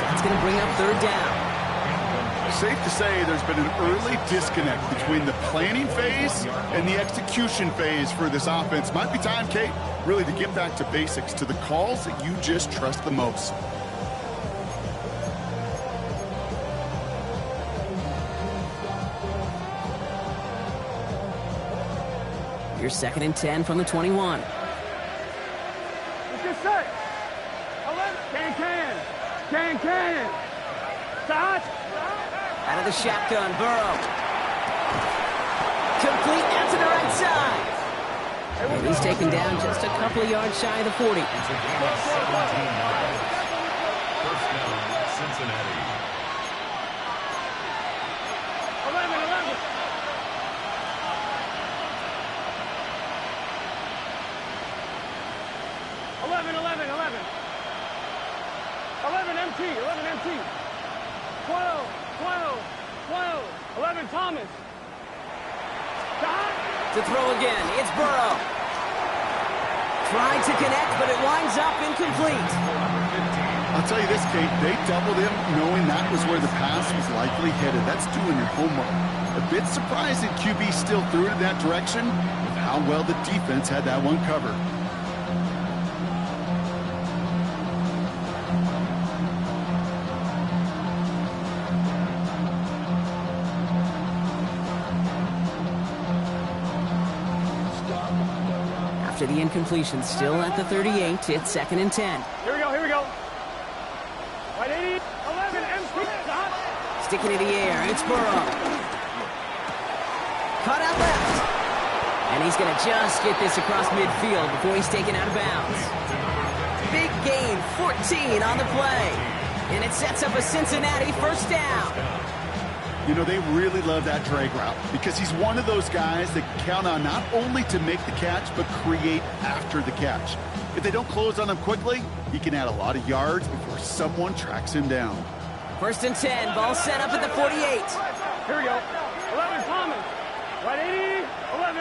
That's going to bring up third down. Safe to say there's been an early disconnect between the planning phase and the execution phase for this offense. Might be time, Kate, really to get back to basics, to the calls that you just trust the most. Here's 2nd and 10 from the 21. Let's get set. 11. Can. Start. Out of the shotgun, Burrow. Complete out to the right side. And he's taken down just a couple of yards shy of the 40. It's a game of 17 yards. First down, Cincinnati. 11. 11 MT. 12. 11 Thomas. Stop. To throw again, it's Burrow. Tried to connect, but it winds up incomplete. I'll tell you this, Kate, they doubled him knowing that was where the pass was likely headed. That's doing your homework. A bit surprising QB still threw it in that direction with how well the defense had that one covered. After the incompletion, still at the 38, it's 2nd and 10. Here we go. Right 80. 11 MT. Stop. Sticking in the air, it's Burrow. Cut out left. And he's going to just get this across midfield before he's taken out of bounds. Big gain, 14 on the play. And it sets up a Cincinnati first down. You know, they really love that drag route because he's one of those guys that count on not only to make the catch, but create after the catch. If they don't close on him quickly, he can add a lot of yards before someone tracks him down. 1st and 10, ball set up at the 48. Here we go. 11 Thomas. Right 80. 11.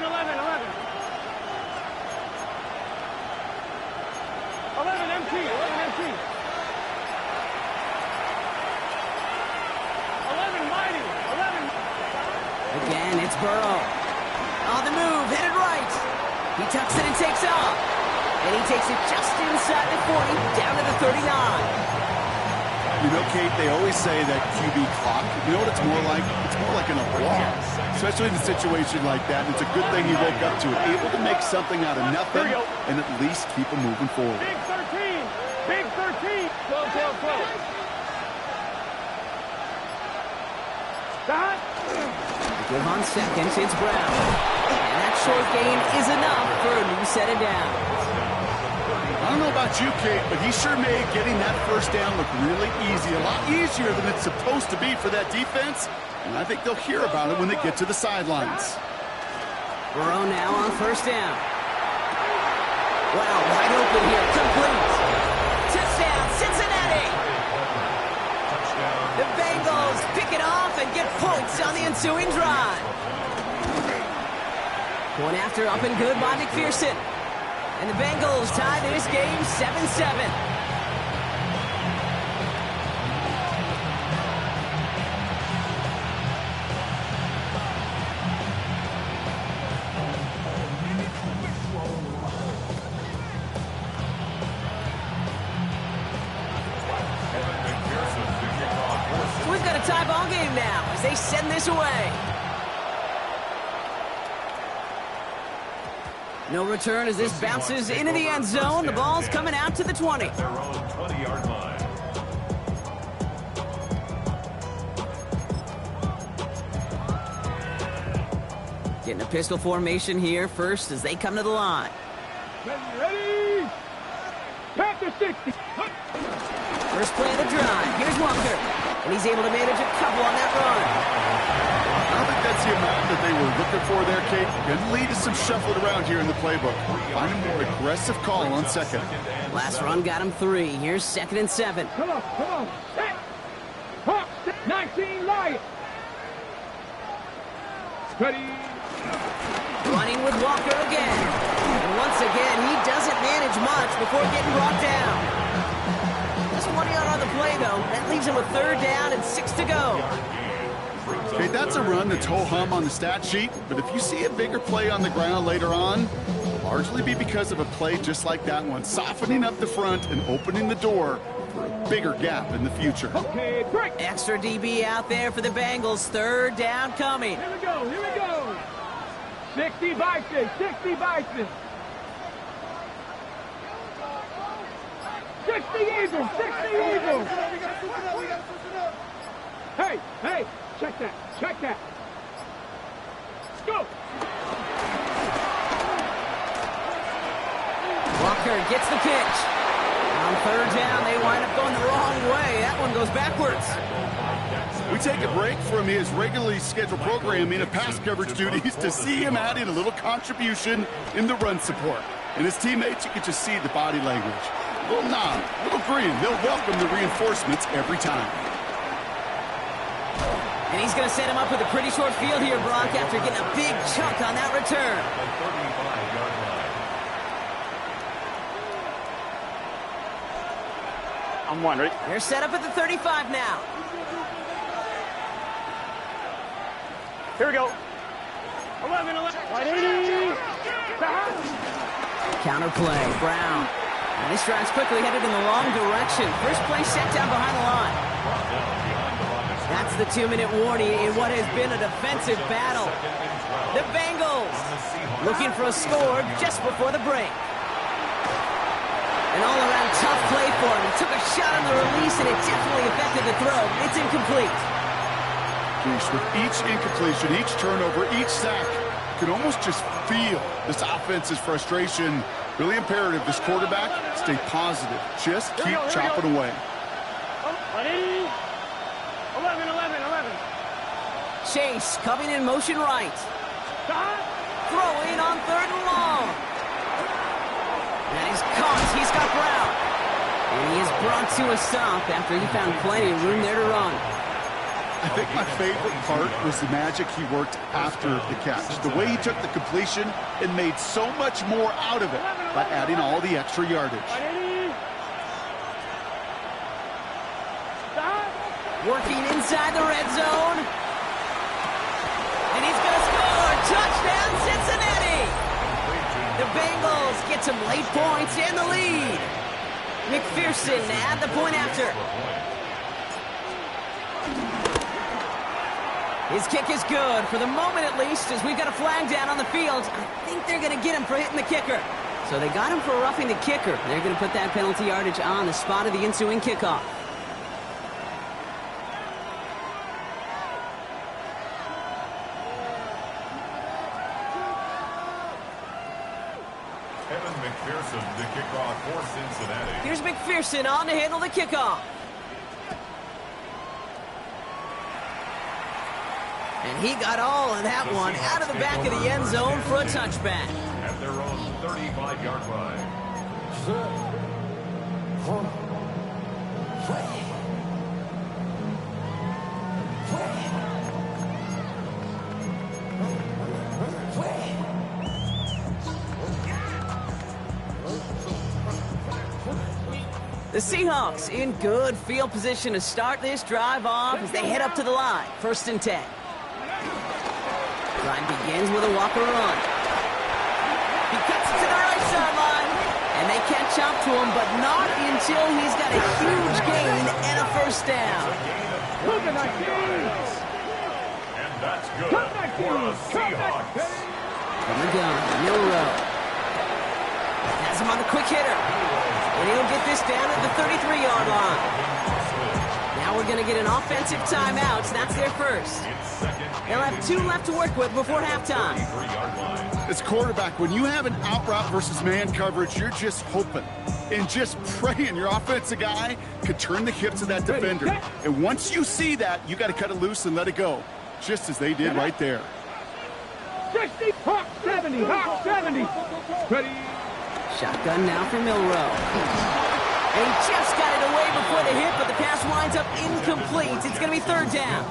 11 MT. 11 Mighty. 11. Again, it's Burrow. On the move, headed right. He tucks it and takes off. And he takes it just inside the 40, down to the 39. You know, Kate, they always say that QB clock, you know what it's more like? It's more like an applause, especially in a situation like that. And it's a good thing he woke up to it, able to make something out of nothing and at least keep him moving forward. Big 13. 12. Stop. Give on seconds, it's Brown. And that short gain is enough for a new set of downs. I don't know about you, Kate, but he sure made getting that first down look really easy. A lot easier than it's supposed to be for that defense. And I think they'll hear about it when they get to the sidelines. Burrow now on first down. Wow, wide open here. Complete. Touchdown, Cincinnati. The Bengals pick it off and get points on the ensuing drive. One after up and good by McPherson. And the Bengals tie this game 7-7. We've got a tie ball game now as they send this away. No return as this bounces into the end zone. The ball's coming out to the 20. Their own 20-yard line. Getting a pistol formation here first as they come to the line. Ready? Back to 60. First play of the drive. Here's Walker. And he's able to manage a couple on that run. I don't think that's the amount that they were looking for there, Kate. Going to lead to some shuffling around here in the playbook. Find a more aggressive call on second. Last run got him 3. Here's 2nd and 7. Come on. Set. Hop. 19 Lions. Ready. Running with Walker again. And once again, he doesn't manage much before getting brought down. This 1 yard on the play, though. That leaves him with 3rd down and 6 to go. Okay, that's a run that's ho-hum on the stat sheet, but if you see a bigger play on the ground later on, it'll largely be because of a play just like that one, softening up the front and opening the door for a bigger gap in the future. Okay, break. Extra DB out there for the Bengals. 3rd down coming. Here we go, here we go. 60 Bison, 60 Bison. 60 Eagles, 60 Eagles. Hey, hey, check that, check that. Go. Walker gets the pitch. On 3rd down, they wind up going the wrong way. That one goes backwards. We take a break from his regularly scheduled programming of pass coverage duties to see him add in a little contribution in the run support. And his teammates, you can just see the body language. A little nod, a little grin. They'll welcome the reinforcements every time. And he's going to set him up with a pretty short field here, Brock, after getting a big chunk on that return. I'm one, right? They're set up at the 35 now. Here we go. 11, 11. 180. Counter play, Brown. And this drive's quickly headed in the wrong direction. First play set down behind the line. That's the 2-minute warning in what has been a defensive battle. The Bengals looking for a score just before the break. An all-around tough play for him. He took a shot on the release, and it definitely affected the throw. It's incomplete. With each incompletion, each turnover, each sack, you can almost just feel this offense's frustration. Really imperative this quarterback stay positive. Just keep chopping away. 180. 11, 11, 11. Chase coming in motion right. Stop. Throwing on 3rd and long. And he's caught. He's got Brown. And he is brought to a stop after he found plenty of room there to run. I think my favorite part was the magic he worked after the catch. The way he took the completion and made so much more out of it by adding all the extra yardage. 180. Stop. Working inside the red zone. And he's going to score. Touchdown, Cincinnati. The Bengals get some late points in the lead. McPherson at the point after. His kick is good, for the moment at least, as we've got a flag down on the field. I think they're going to get him for hitting the kicker. So they got him for roughing the kicker. They're going to put that penalty yardage on the spot of the ensuing kickoff. Evan McPherson, the kickoff for Cincinnati. Here's McPherson on to handle the kickoff. And he got all of that one out of the back of the end zone for a touchback. At their own 35-yard line. The Seahawks in good field position to start this drive off as they head up to the line. 1st and 10. Drive begins with a Walker run. He cuts it to the right sideline, and they catch up to him, but not until he's got a huge gain and a 1st down. Look at that game. And that's good for the Seahawks. From the gun, Milrow. Has him on the quick hitter. And he'll get this down at the 33-yard line. Now we're going to get an offensive timeout. That's their first. They'll have 2 left to work with before halftime. As quarterback, when you have an out route versus man coverage, you're just hoping and just praying your offensive guy could turn the hips of that defender. And once you see that, you got to cut it loose and let it go, just as they did right there. 60, Hawk 70, Hawk 70. Ready. Shotgun now for Milrow. And he just got it away before the hit, but the pass winds up incomplete. It's going to be 3rd down.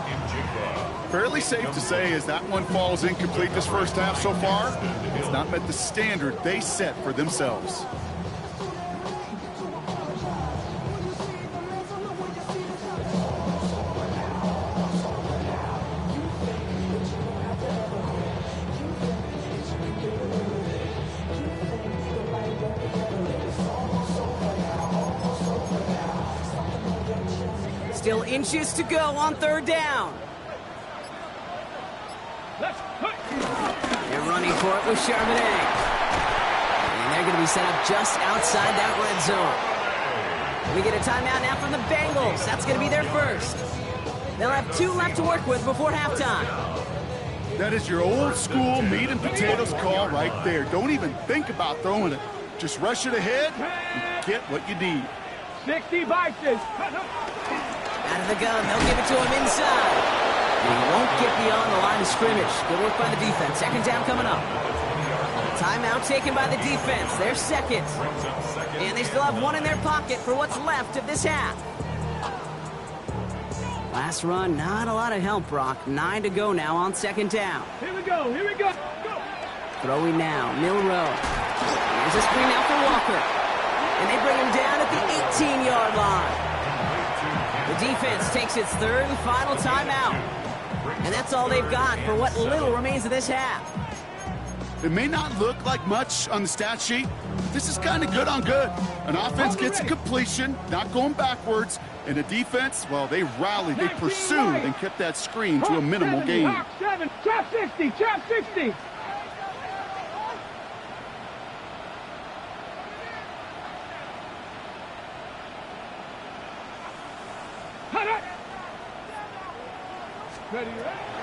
Fairly safe to say as that one falls incomplete this first half so far, it's not met the standard they set for themselves. Still inches to go on third down. They're running for it with Charbonnet. And they're going to be set up just outside that red zone. We get a timeout now from the Bengals. That's going to be their first. They'll have 2 left to work with before halftime. That is your old school meat and potatoes call right there. Don't even think about throwing it. Just rush it ahead and get what you need. 60 boxes. Out of the gun, they'll give it to him inside. And he won't get beyond the line of scrimmage. Good work by the defense. Second down coming up. Timeout taken by the defense. They're second. And they still have 1 in their pocket for what's left of this half. Last run, not a lot of help, Brock. 9 to go now on second down. Here we go. Here we go. Go. Throwing now, Milrow. Here's a screen out for Walker. And they bring him down at the 18-yard line. The defense takes its 3rd and final timeout. And that's all they've got for what little remains of this half. It may not look like much on the stat sheet, but this is kind of good on good. An offense gets a completion, not going backwards, and the defense, well, they rallied, they pursued, and kept that screen to a minimal gain. 7, trap 60, trap 60.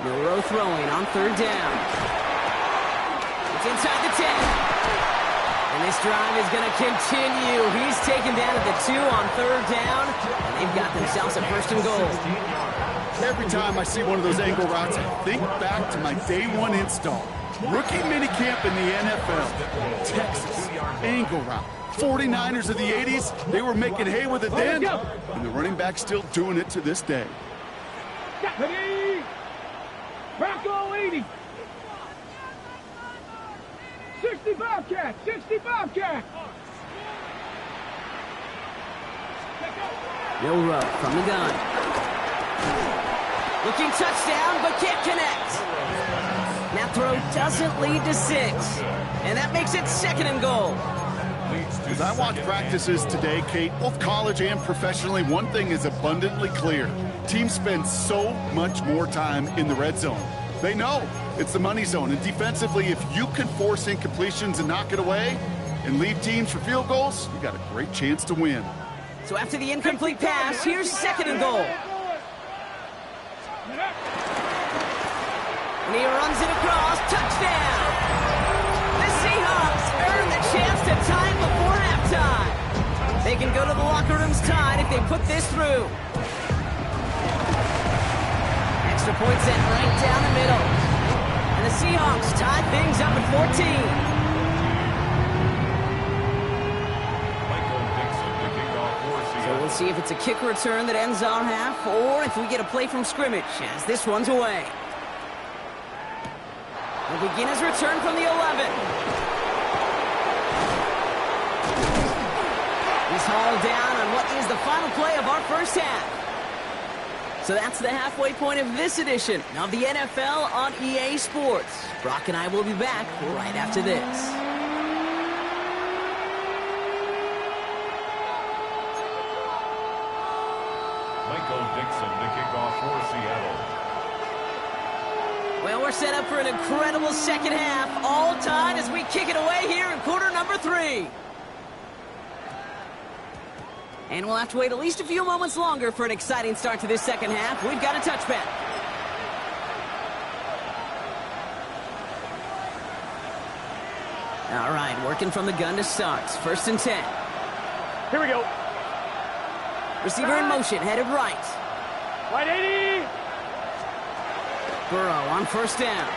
Milrow throwing on third down. It's inside the 10. And this drive is going to continue. He's taken down at the 2 on third down. And they've got themselves a 1st and goal. Every time I see one of those angle routes, I think back to my day 1 install. Rookie minicamp in the NFL. Texas, angle route. 49ers of the 80s, they were making hay with it then. And the running back's still doing it to this day. Bronco 80. 60 Bobcat. 60 Bobcat. Milrow from the gun. Looking touchdown, but can't connect. That throw doesn't lead to 6. And that makes it 2nd and goal. As I watch practices today, Kate, both college and professionally, one thing is abundantly clear. Teams spend so much more time in the red zone. They know it's the money zone. And defensively, if you can force incompletions and knock it away and leave teams for field goals, you got a great chance to win. So after the incomplete pass, here's 2nd and goal. And he runs it across. Touchdown! The Seahawks earn the chance to tie it before halftime. They can go to the locker rooms tied if they put this through. Extra point set right down the middle. And the Seahawks tie things up at 14. So we'll see if it's a kick return that ends our half, or if we get a play from scrimmage, as this one's away. He'll begin his return from the 11. He's hauled down on what is the final play of our first half. So that's the halfway point of this edition of the NFL on EA Sports. Brock and I will be back right after this. Dixon to kick off for Seattle. Well, we're set up for an incredible second half, all tied as we kick it away here in quarter number 3. And we'll have to wait at least a few moments longer for an exciting start to this second half. We've got a touchback. All right, working from the gun to start. 1st and 10. Here we go. Receiver in motion, headed right. Right 80. Burrow on 1st down.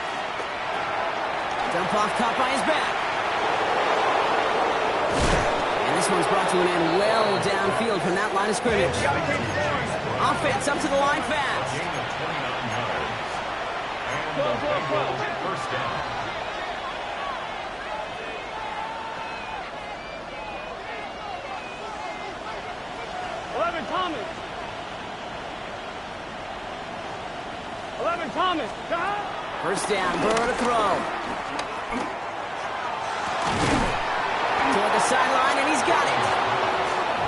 Dump off caught by his back. And this one's brought to an end well downfield from that line of scrimmage. Offense up to the line fast. And the Bengals 1st down. Thomas. 11 Thomas. 1st down, Burrow to throw. Toward the sideline, and he's got it.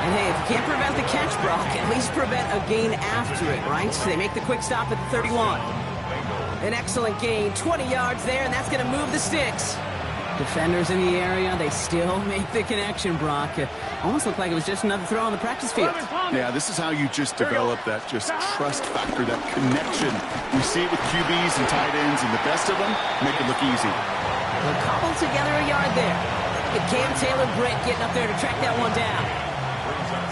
And hey, if you can't prevent the catch, Brock, at least prevent a gain after it, right? So they make the quick stop at the 31. An excellent gain, 20 yards there, and that's going to move the sticks. Defenders in the area, they still make the connection, Brock. Almost looked like it was just another throw on the practice field. Yeah, this is how you just develop that just trust factor, that connection. We see it with QBs and tight ends, and the best of them make it look easy. They'll cobble together a yard there. Look at Cam Taylor-Britt getting up there to track that one down.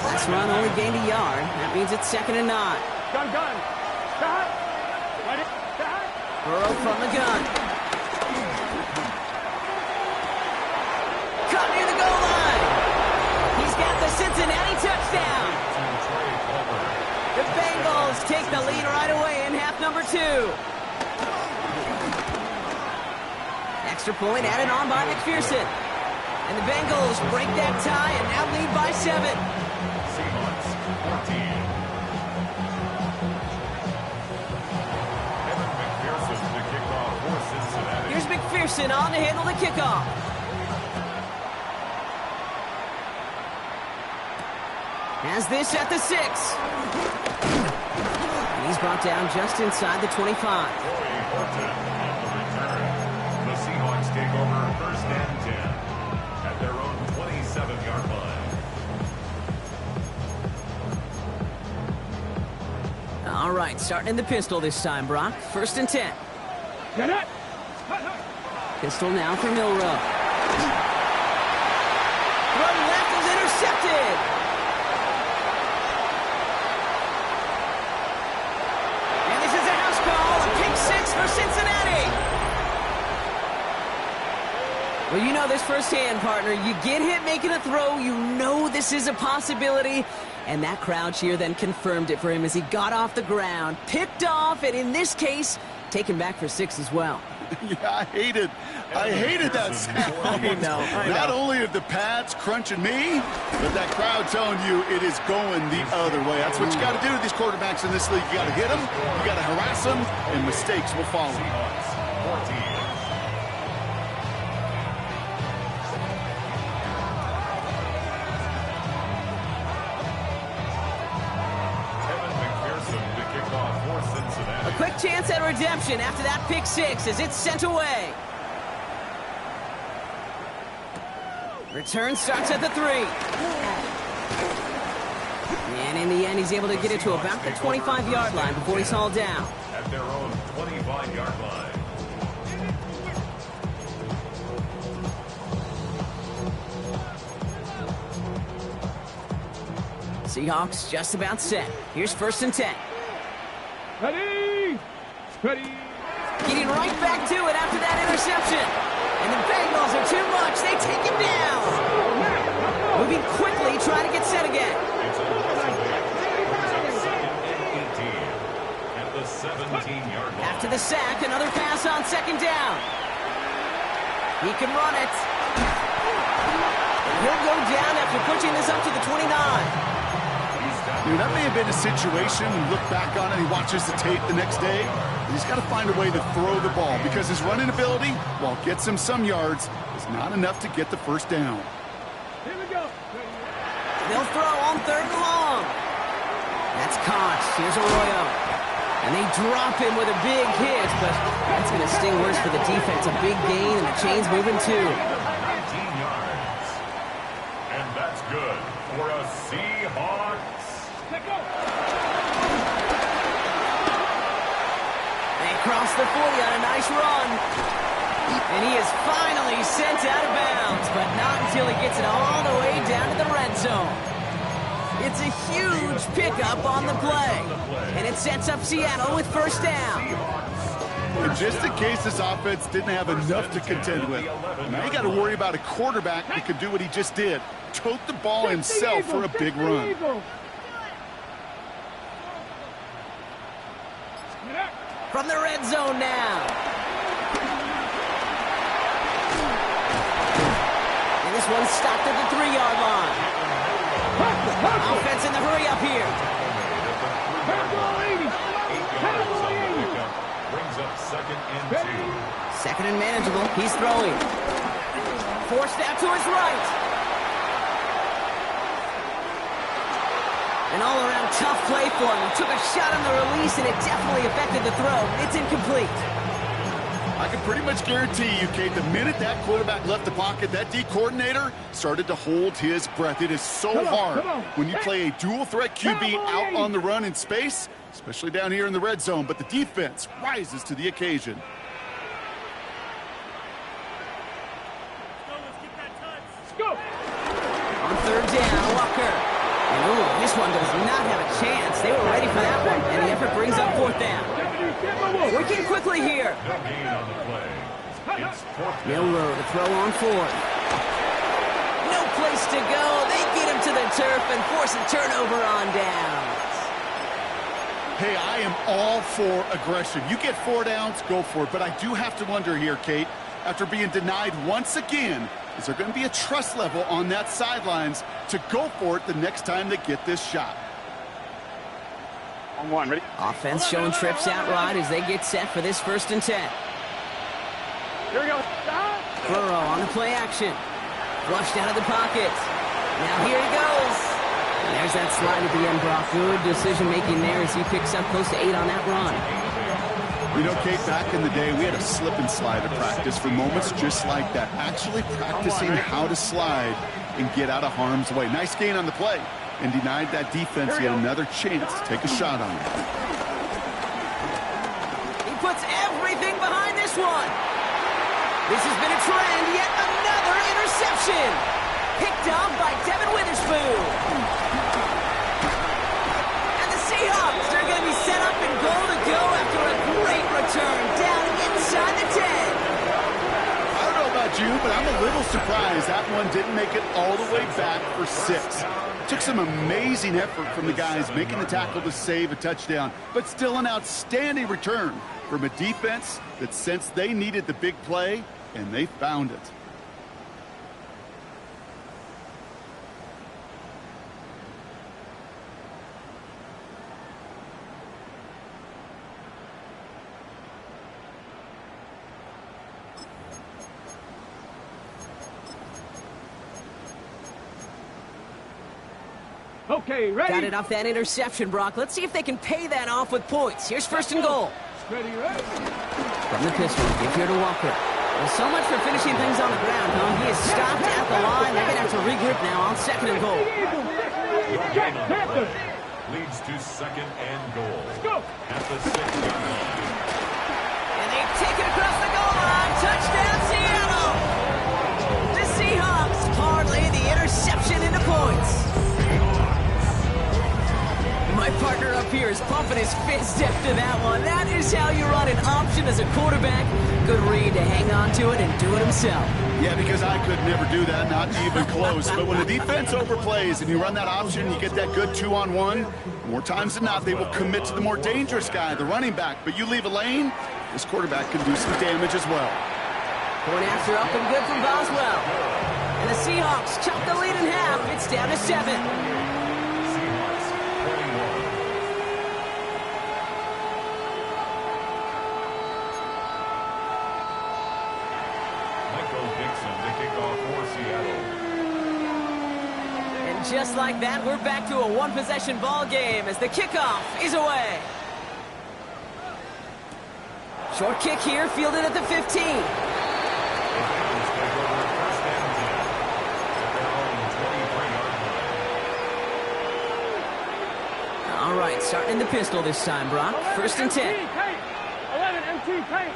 Last run only gained a yard. That means it's 2nd and 9. Gun. Stop. Ready. Stop. Burrow from the gun. Caught near the goal line. He's got the Cincinnati touchdown. The Bengals take the lead right away in half number 2. Extra point added on by McPherson. And the Bengals break that tie and now lead by 7. Seahawks 14. Evan McPherson to kick off for Cincinnati. Here's McPherson on to handle the kickoff. Has this at the 6. And he's brought down just inside the 25. Corey Horton on the return. The Seahawks take over 1st and 10 at their own 27-yard line. All right, starting in the pistol this time, Brock. 1st and 10. Get it. Pistol now for Milrow. Run left is intercepted. And this is a house call. A pick 6 for Cincinnati. Well, you know this firsthand, partner. You get hit making a throw, you know this is a possibility. And that crowd cheer then confirmed it for him as he got off the ground, picked off, and in this case, taken back for 6 as well. Yeah, I hated that sound. I know. Not only are the pads crunching me, but that crowd telling you it is going the other way. That's what you got to do to these quarterbacks in this league. You got to hit them, you got to harass them, and mistakes will follow. Seahawks 14. A quick chance at redemption after that pick 6 as it's sent away. Return starts at the 3. And in the end, he's able to get it to about the 25-yard line before he's hauled down. At their own 25-yard line. Seahawks just about set. Here's 1st and 10. Ready. Getting right back to it after that interception. And the Bengals are too much. They take him down. Moving quickly, trying to get set again. It's a at the 17-yard line. After the sack, another pass on 2nd down. He can run it. And he'll go down after pushing this up to the 29. That may have been a situation, you look back on it, he watches the tape the next day, he's got to find a way to throw the ball because his running ability, while it gets him some yards, is not enough to get the 1st down. Here we go. They'll throw on 3rd and long. That's caught. Here's Arroyo. And they drop him with a big hit, but that's going to sting worse for the defense. A big gain, and the chain's moving too. 19 yards. And that's good for a Seahawks. They cross the 40 on a nice run. And he is finally sent out of bounds, but not until he gets it all the way down to the red zone. It's a huge pickup on the play. And it sets up Seattle with 1st down. And just in case this offense didn't have enough to contend with, now you got to worry about a quarterback that could do what he just did. Tote the ball himself for a big run. From the red zone now. And this one's stopped at the 3-yard line. Offense in the hurry up here. Brings up 2nd and 2. 2nd and manageable. He's throwing. Forced out to his right. An all-around tough play for him. He took a shot on the release, and it definitely affected the throw. It's incomplete. I can pretty much guarantee you, Kate, the minute that quarterback left the pocket, that D coordinator started to hold his breath. It is so hard when you play a dual-threat QB out on the run in space, especially down here in the red zone, but the defense rises to the occasion. On third down, Walker. And ooh, this one does not have a chance. They were ready for that one, and the effort brings up fourth down. Working quickly here. No gain on the play. It's fourth down. Milrow to throw on fourth. No place to go. They get him to the turf and force a turnover on downs. Hey, I am all for aggression. You get 4 downs, go for it. But I do have to wonder here, Kate, after being denied once again, is there going to be a trust level on that sidelines to go for it the next time they get this shot? On one, ready? Offense showing trips out right as they get set for this 1st and 10. Here we go. Burrow on the play action. Flushed out of the pocket. Now here he goes. And there's that slide at the end, Brock. Good decision-making there as he picks up close to 8 on that run. You know, Kate, back in the day, we had a slip and slide at practice for moments just like that. Actually practicing how to slide and get out of harm's way. Nice gain on the play, and denied that defense yet another chance to take a shot on it. He puts everything behind this one. This has been a trend, yet another interception. Picked off by Devin Witherspoon. And the Seahawks are going to be set up and goal to go after a great return down inside the 10. I don't know about you, but I'm a little surprised that one didn't make it all the way back for 6. Took some amazing effort from the guys making the tackle to save a touchdown, but still an outstanding return from a defense that sensed they needed the big play, and they found it. Okay, ready? Got it off that interception, Brock. Let's see if they can pay that off with points. Here's 1st and goal. Ready. From the pistol, give here to Walker. Well, so much for finishing things on the ground, huh? He is stopped at the line. They're going to have to regroup now on 2nd and goal. Leads to 2nd and goal. Go. At the 6-yard line. And they take it across the goal line. Touchdown, Seattle! The Seahawks parlay the interception into points. My partner up here is pumping his fist after that one. That is how you run an option as a quarterback. Good read to hang on to it and do it himself. Yeah, because I could never do that, not even close. But when the defense overplays and you run that option, you get that good 2-on-1, more times than not, they will commit to the more dangerous guy, the running back. But you leave a lane, this quarterback can do some damage as well. Point after up and good from Boswell. And the Seahawks chop the lead in half. It's down to 7. Seahawks 21. Just like that, we're back to a one-possession ball game as the kickoff is away. Short kick here, fielded at the 15. All right, starting in the pistol this time, Brock. 1st and 10. 11 MT paint.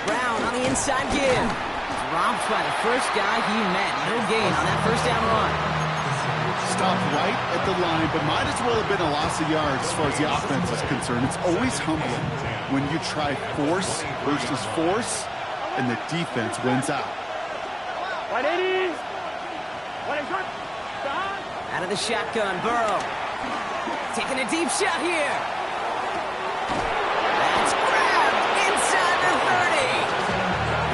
Brown on the inside give. Robbed by the first guy he met. No gain on that 1st down run. Stopped right at the line, but might as well have been a loss of yards as far as the offense is concerned. It's always humbling when you try force versus force, and the defense wins out. 180. Out of the shotgun, Burrow. Taking a deep shot here. That's grabbed inside the 30.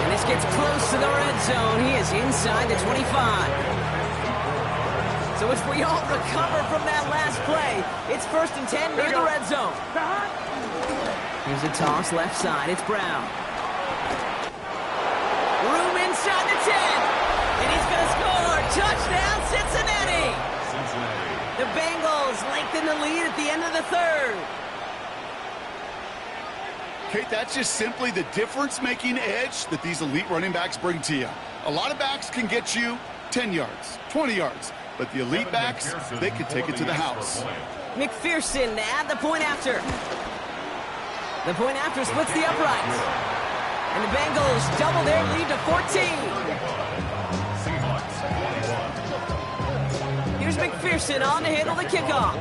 And this gets close to the red zone. He is inside the 25. So if we all recover from that last play, it's 1st and 10 near the red zone. Here's a toss left side. It's Brown. Room inside the 10. And he's going to score. Touchdown, Cincinnati. The Bengals lengthen the lead at the end of the third. Kate, that's just simply the difference-making edge that these elite running backs bring to you. A lot of backs can get you 10 yards, 20 yards, but the elite backs, they can take it to the house. McPherson to add the point after. The point after splits the uprights. And the Bengals double their lead to 14. Here's McPherson on to handle the kickoff.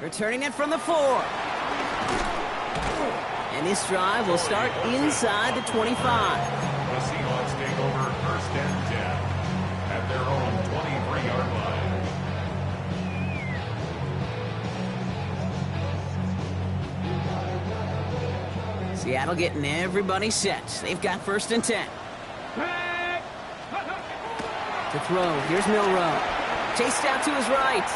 Returning it from the 4. And this drive will start inside the 25. The Seahawks take over first and 10 at their own 23-yard line. Seattle getting everybody set. They've got first and 10. To throw, here's Milrow. Chased out to his right.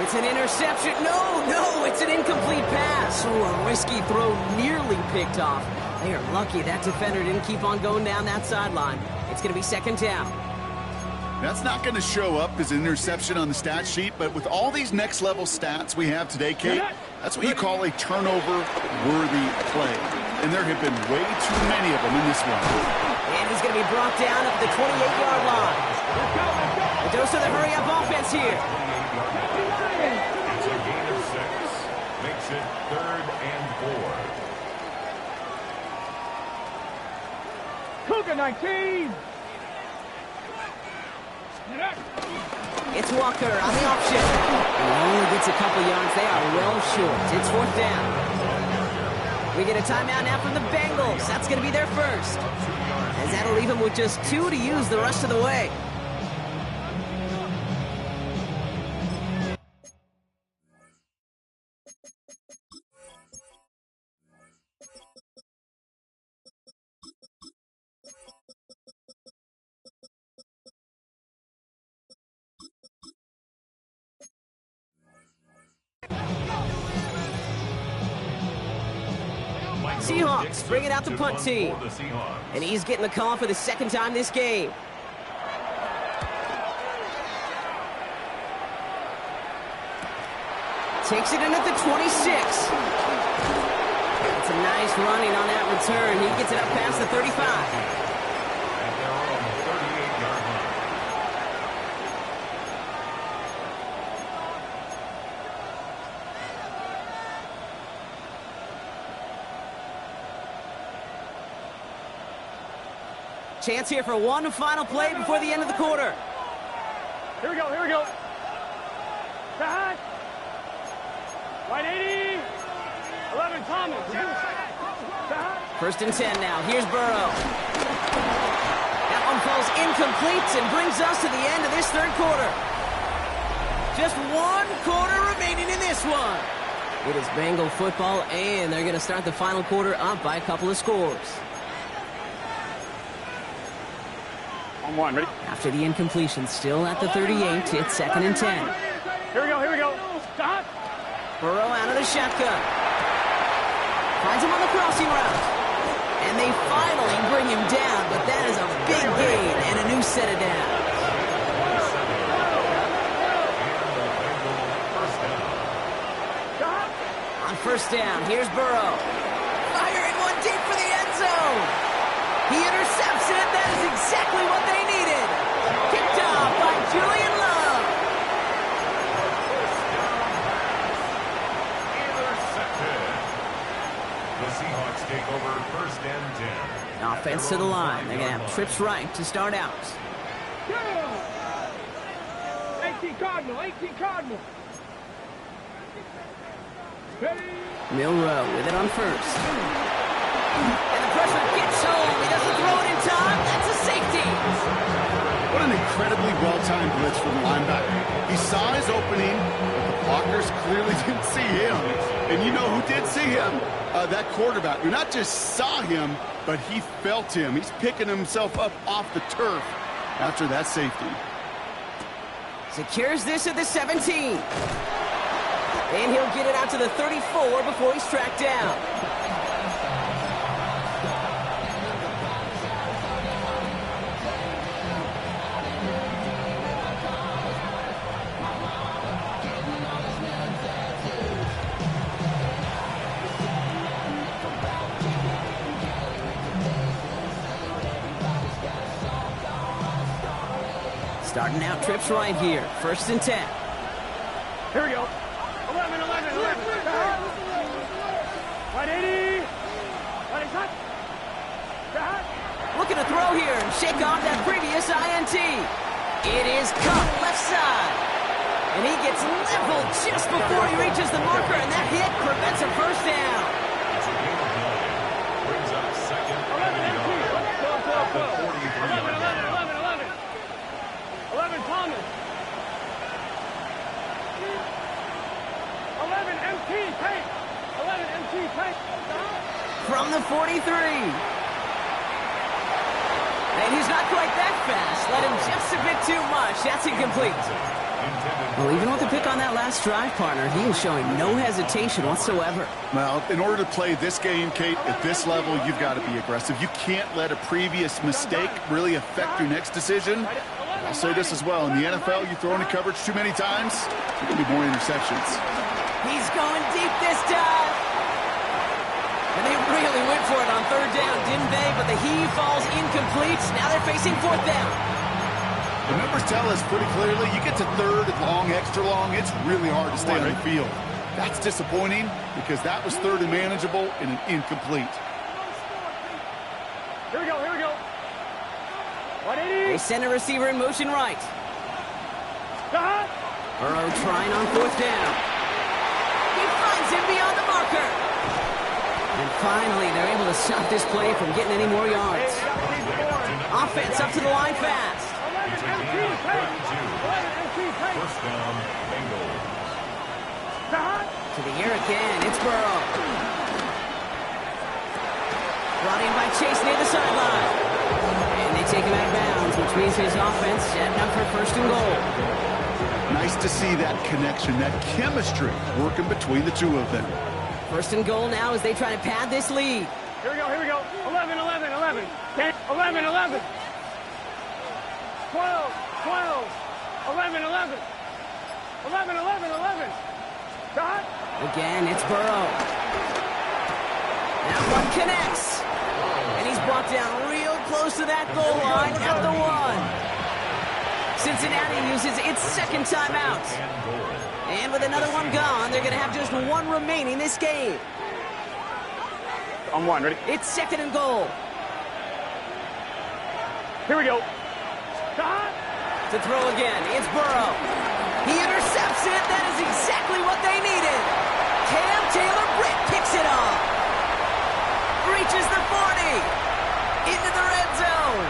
It's an interception. No, it's an incomplete pass. Oh, a risky throw nearly picked off. They are lucky that defender didn't keep on going down that sideline. It's going to be second down. That's not going to show up as an interception on the stat sheet, but with all these next-level stats we have today, Kate, that's what you call a turnover-worthy play. And there have been way too many of them in this one. And he's going to be brought down at the 28-yard line. A dose of the hurry-up offense here. It's a gain of 6. Makes it 3rd and 4. Cougar 19. It's Walker on the option. And he only gets a couple yards. They are well short. It's 4th down. We get a timeout now from the Bengals. That's going to be their first. As that'll leave them with just 2 to use the rest of the way. Seahawks bringing out the punt team. And he's getting the call for the second time this game. Takes it in at the 26. It's a nice running on that return. He gets it up past the 35. Chance here for one final play before the end of the quarter. Here we go. Back. Right 80. 11 Thomas. First and 10 now. Here's Burrow. That one falls incomplete and brings us to the end of this third quarter. Just 1 quarter remaining in this one. It is Bengal football, and they're going to start the final quarter up by a couple of scores. On 1, ready? After the incompletion, still at the 38, it's 2nd and 10. Here we go. Stop. Burrow out of the shotgun. Finds him on the crossing route. And they finally bring him down, but that is a big gain and a new set of downs. On first down, here's Burrow. Firing one deep for the end zone. He intercepts it. That is exactly what they needed. Kicked off by Julian Love. Intercepted. The Seahawks take over first and 10. Offense to the line. They're going to have trips right to start out. 18 Cardinal. Milrow with it on first. And the pressure gets home. He doesn't throw it in time. That's a safety. What an incredibly well-timed blitz from the linebacker. He saw his opening, but the blockers clearly didn't see him. And you know who did see him? That quarterback, who not just saw him, but he felt him. He's picking himself up off the turf after that safety. Secures this at the 17. And he'll get it out to the 34 before he's tracked down. Starting out trips right here. 1st and 10. Here we go. 11, 11, 11. Right 80. Right cut. Looking to throw here and shake off that previous INT. It is cut left side. And he gets leveled just before he reaches the marker, and that hit prevents a first down. It's a game of 9. Brings up 2nd and 11, 11. 11, 11, 11, 11. 11, Thomas. 11, MT, Tate. 11, MT, Tate. From the 43. And he's not quite that fast. Let him just a bit too much. That's incomplete. Well, even with the pick on that last drive, partner, he is showing no hesitation whatsoever. Well, in order to play this game, Kate, at this level, you've got to be aggressive. You can't let a previous mistake really affect your next decision. I'll say this as well. In the NFL, you throw into coverage too many times, there's going to be more interceptions. He's going deep this time. And they really went for it on 3rd down, didn't they? But the heave falls incomplete. Now they're facing 4th down. The numbers tell us pretty clearly, you get to 3rd and long, extra long, it's really hard to stay on the field. That's disappointing because that was 3rd and manageable and an incomplete. Here we go, here we go. 180. They send a receiver in motion right. Burrow trying on 4th down. He finds him beyond the marker. And finally, they're able to stop this play from getting any more yards. Offense up to the line fast. 11, MT, Tate. 11, MT, Tate. First down, Bengals. To the air again. It's Burrow. Brought in by Chase near the sideline. And they take him out of bounds, which means his offense setting up for 1st and goal. Nice to see that connection, that chemistry working between the two of them. 1st and goal now as they try to pad this lead. Here we go, here we go. 11, 11, 11. 10, 11, 11. 12, 12. 11, 11. 11, 11, 11. Dot. Again, it's Burrow. That one connects. And he's brought down real close to that goal line at the 1. Cincinnati uses its 2nd timeout. And with another one gone, they're going to have just 1 remaining this game. On 1, ready? It's 2nd and goal. Here we go. Dot. To throw again, it's Burrow. He intercepts it. That is exactly what they needed. Cam Taylor-Britt picks it off. Reaches the 40. Into the red zone.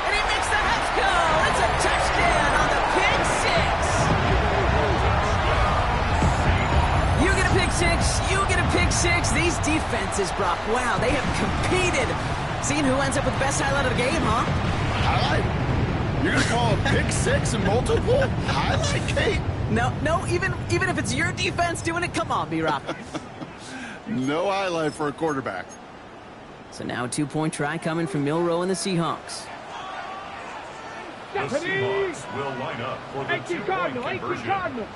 And he makes the Huts go. It's a touchdown on the pick 6. You get a pick 6. You get a pick 6. These defenses, Brock, wow, they have competed. Seeing who ends up with the best highlight of the game, huh? Highlight? You're going to call a pick 6 and multiple? Highlight, Kate? No, even if it's your defense doing it, come on, B-Rock. No highlight for a quarterback. So now a 2-point try coming from Milroe and the Seahawks. The Seahawks will line up for the 2-point conversion. Cardinal.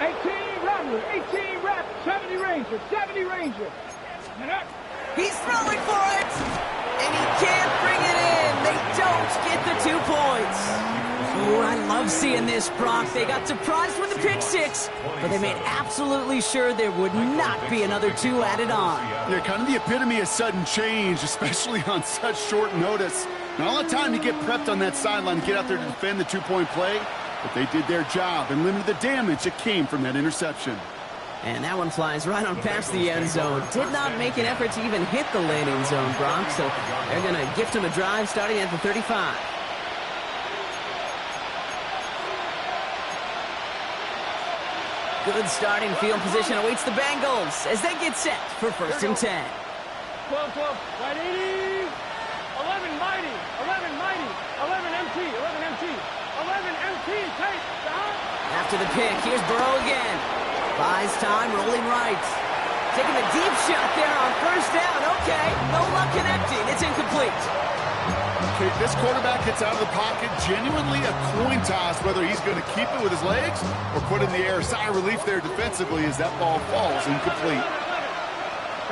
18 Rattler, 70 Ranger, 70 Ranger. He's throwing for it, and he can't bring it in. They don't get the 2 points. Oh, I love seeing this, Brock. They got surprised with the pick 6, but they made absolutely sure there would not be another 2 added on. Yeah, kind of the epitome of sudden change, especially on such short notice. Not all the time to get prepped on that sideline to get out there to defend the 2-point play, but they did their job and limited the damage that came from that interception. And that one flies right on past the end zone. Did not make an effort to even hit the landing zone, Brock, so they're going to gift him a drive starting at the 35. Good starting field position awaits the Bengals as they get set for 1st and 10. 12, 12, right 80. 11 mighty, 11 mighty, 11 MT, 11 MT, 11 MT, take, down. After the pick, here's Burrow again. Buys time, rolling right. Taking a deep shot there on 1st down. Okay, no luck connecting. It's incomplete. Okay, this quarterback gets out of the pocket, genuinely a coin toss, whether he's going to keep it with his legs or put it in the air. Sigh of relief there defensively as that ball falls incomplete.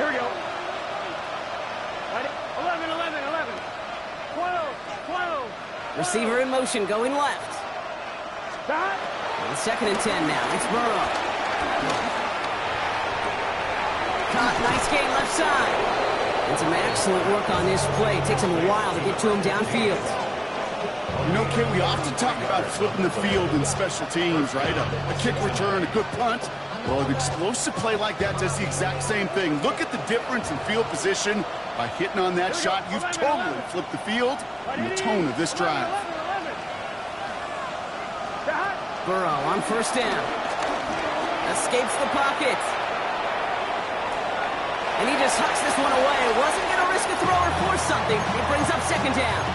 Here we go. Receiver in motion, going left. On 2nd and 10 now. It's Burrow. Caught, nice gain left side. And some excellent work on this play. It takes him a while to get to him downfield. You know, Kate, we often talk about flipping the field in special teams, right? A kick return, a good punt. Well, an explosive play like that does the exact same thing. Look at the difference in field position. By hitting on that shot, you've totally flipped the field and the tone of this drive. Burrow on 1st down. Escapes the pocket. And he just hucks this one away. Wasn't going to risk a throw or force something. It brings up 2nd down.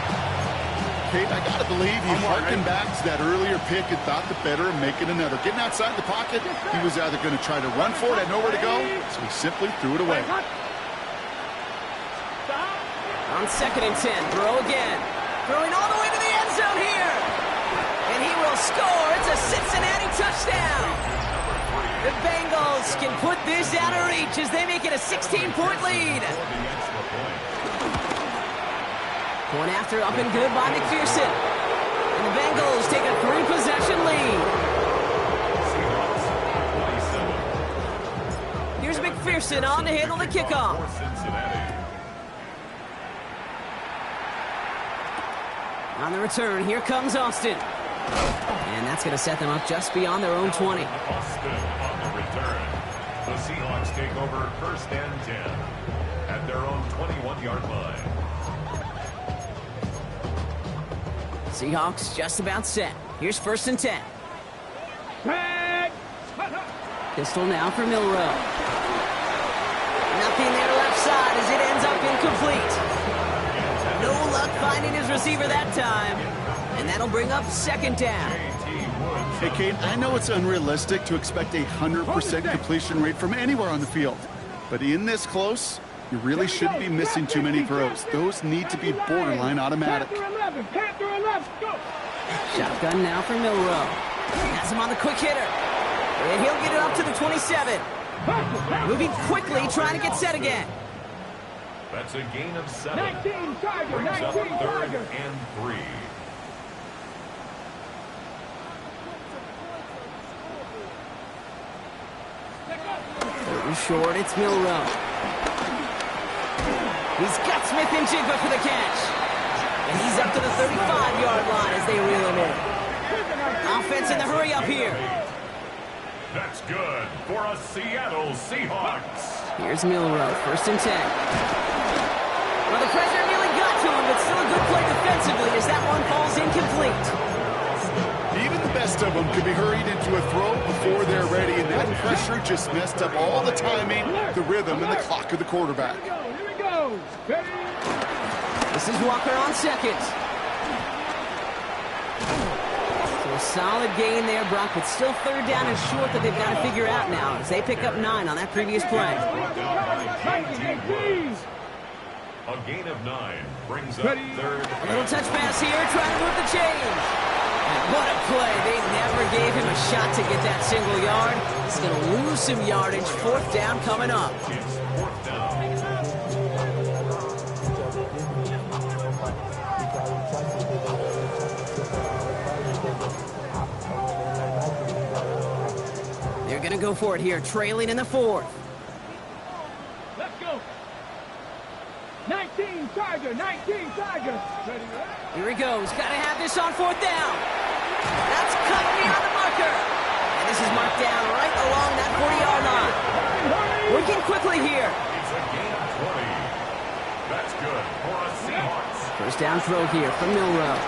Kate, I got to believe he harkened back to that earlier pick and thought the better of making another. Getting outside the pocket, he was either going to try to run for it, had nowhere to go, so he simply threw it away. On 2nd and 10, Burrow again. Throwing all the way to the end zone here. And he will score. It's a Cincinnati touchdown. The Bengals can put this out of reach as they make it a 16-point lead. Point after up and good by McPherson. And the Bengals take a 3-possession lead. Here's McPherson on to handle the kickoff. On the return, here comes Austin. And that's going to set them up just beyond their own 20. Austin on the return. The Seahawks take over 1st and 10 at their own 21-yard line. Seahawks just about set. Here's 1st and 10. Pistol now for Milroe. Nothing there left side as it ends up incomplete. No luck finding his receiver that time. And that'll bring up 2nd down. Hey, Kate, I know it's unrealistic to expect a 100% completion rate from anywhere on the field. But in this close, you really shouldn't be missing too many throws. Those need to be borderline automatic. Shotgun now for Milroe. Has him on the quick hitter. And he'll get it up to the 27. Moving quickly, trying to get set again. That's a gain of 7. Brings up 3rd and 3. Third and short, it's Milroe. He's got Smith and Jigba for the catch. And he's up to the 35-yard line as they reel him in. Offense in the hurry up here. That's good for a Seattle Seahawks. Here's Milroe, 1st and 10. Well, the pressure nearly got to him, but still a good play defensively as that one falls incomplete. Even the best of them could be hurried into a throw before they're ready, and that pressure just messed up all the timing, the rhythm, and the clock of the quarterback. Here we go. This is Walker on 2nd. So a solid gain there, Brock, but still 3rd down and short that they've got to figure out now as they pick up 9 on that previous play. A gain of 9 brings up 3rd. A little touch pass here, trying to move the chains. And what a play. They never gave him a shot to get that single yard. He's going to lose some yardage. 4th down coming up. It's 4th down. They're going to go for it here, trailing in the 4th. Let's go. 19 Tiger, 19 Tiger. Here he goes. Got to have this on 4th down. That's cut beyond the marker. And this is marked down right along that 40-yard line. Working quickly here. It's a gain of 20. That's good for a Seahawks. 1st down throw here from Milroe.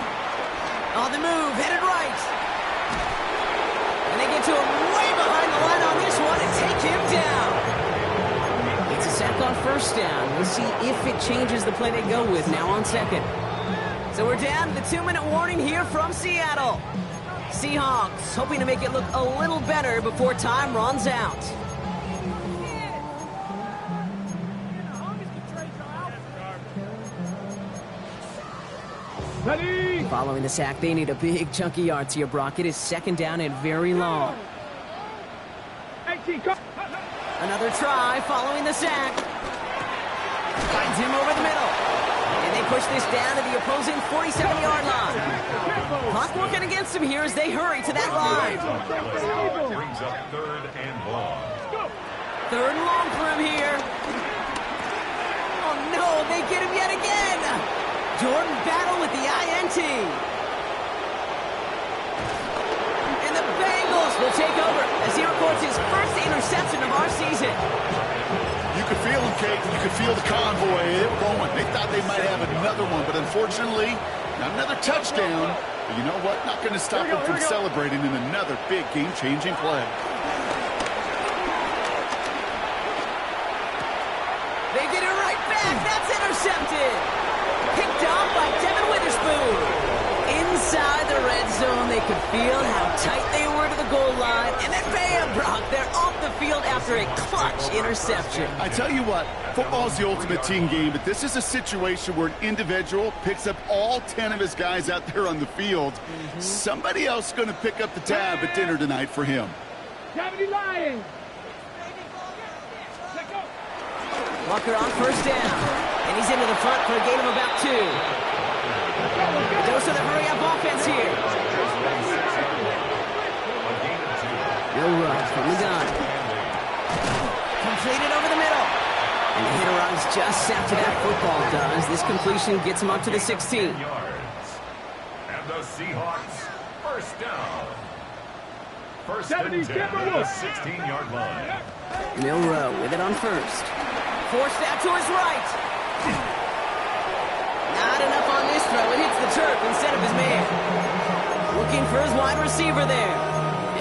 On the move, headed right. And they get to him way behind the line on this one and take him down. It's a sack on 1st down. We'll see if it changes the play they go with now on 2nd. So we're down to the 2-minute warning here from Seattle. Seahawks hoping to make it look a little better before time runs out. Ready? Following the sack, they need a big chunk of yards here, Brock. It is 2nd down and very long. 18. Another try following the sack. Finds him over the middle. And they they push this down to the opposing 47-yard line. Clock working against them here as they hurry to that line. Brings up 3rd and long. 3rd and long for him here. Oh, no, they get him yet again. Jordan Battle with the INT. And the Bengals will take over as he records his first interception of our season. You could feel them, Kate. You could feel the convoy. They were going. They thought they might have another one, but unfortunately, not another touchdown. But you know what? Not going to stop them from celebrating in another big game-changing play. They get it right back. That's intercepted. Picked off by Devin Witherspoon. Inside the red zone, they could feel how tight they were to the goal line. And then bam, Brock, they're off the field after a clutch interception. I tell you what, football's the ultimate team game, but this is a situation where an individual picks up all 10 of his guys out there on the field. Somebody else is going to pick up the tab at dinner tonight for him. 70 Lions. Walker on 1st down. And he's into the front for a gain of about 2. Dose of the hurry-up offense here. No run from the gun. Completed over the middle. And the hit arrives just after that football does. This completion gets him up to the 16. And the Seahawks, 1st down. 1st and 10 at the 16-yard line. Milrow with it on 1st. Forced that to his right. Not enough on this throw. It hits the turf instead of his man. Looking for his wide receiver there.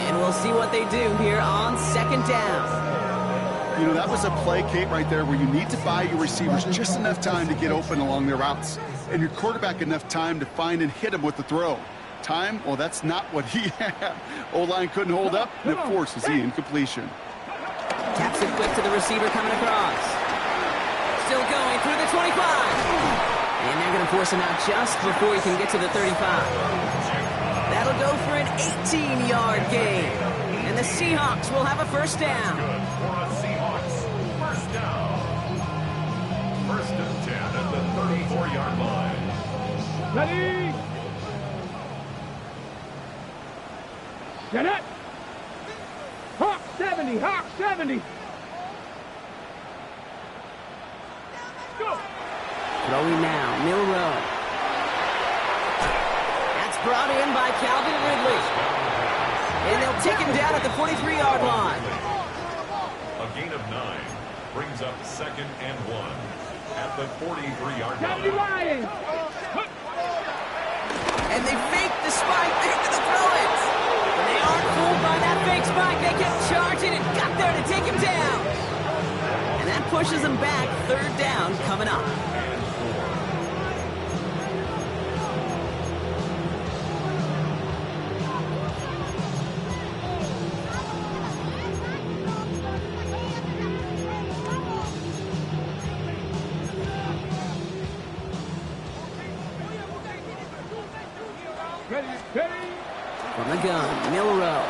And we'll see what they do here on 2nd down. You know, that was a play, Kate, right there where you need to buy your receivers just enough time to get open along their routes. And your quarterback enough time to find and hit him with the throw. Time? Well, that's not what he had. O-line couldn't hold up, and it forces the incompletion. Taps it quick to the receiver coming across. Still going through the 25. And they're going to force him out just before he can get to the 35. That'll go for an 18-yard gain. And the Seahawks will have a 1st down. Good for a Seahawks, 1st down. 1st and 10 at the 34-yard line. Ready? Get it! Hawk 70! Hawk 70! Go! Throwing now, Milrow. That's brought in by Calvin Ridley. And they'll take him down at the 43-yard line. A gain of 9 brings up 2nd and 1 at the 43-yard 70 line. Lions! And they fake the spike. They're going to throw it. And they aren't fooled by that fake spike. They kept charging and got there to take him down. And that pushes them back. 3rd down coming up. From the gun, Milrow.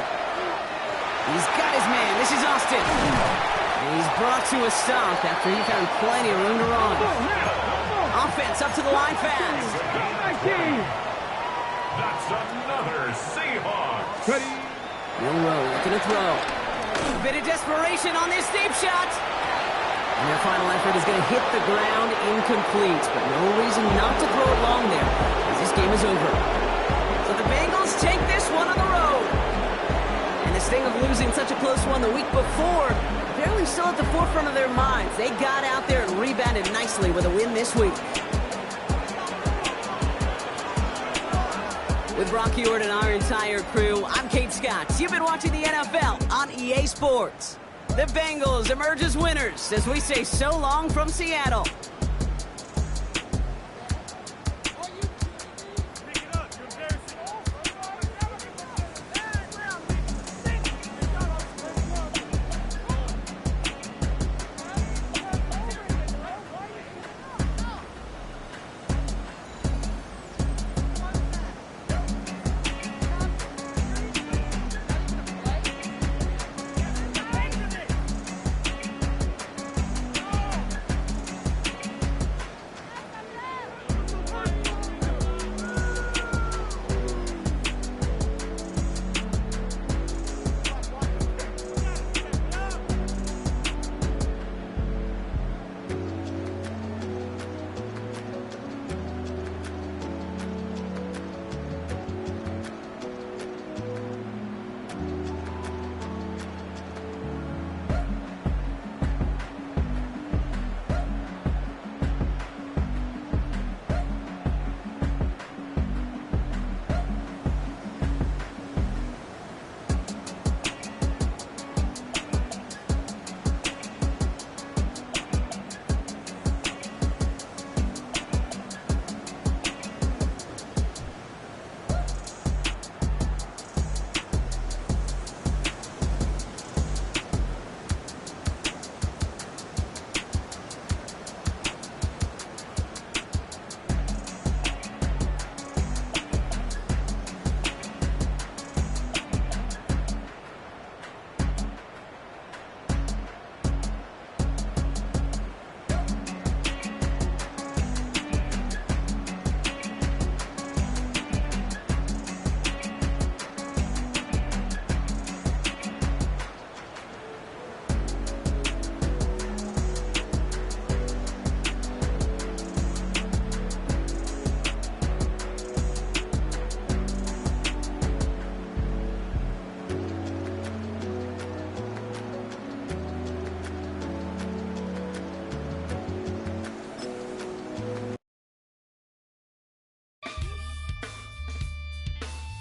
He's got his man. This is Austin. And he's brought to a stop after he found plenty of room to run. Offense up to the line fast. That's another Seahawks. Milrow looking to throw. A bit of desperation on this deep shot. And their final effort is going to hit the ground incomplete. But no reason not to throw it long there, as this game is over. So the Bengals take this one on the road. And this thing of losing such a close one the week before, apparently still at the forefront of their minds. They got out there and rebounded nicely with a win this week. With Brock Ewart and our entire crew, I'm Kate Scott. You've been watching the NFL on EA Sports. The Bengals emerge as winners as we say so long from Seattle.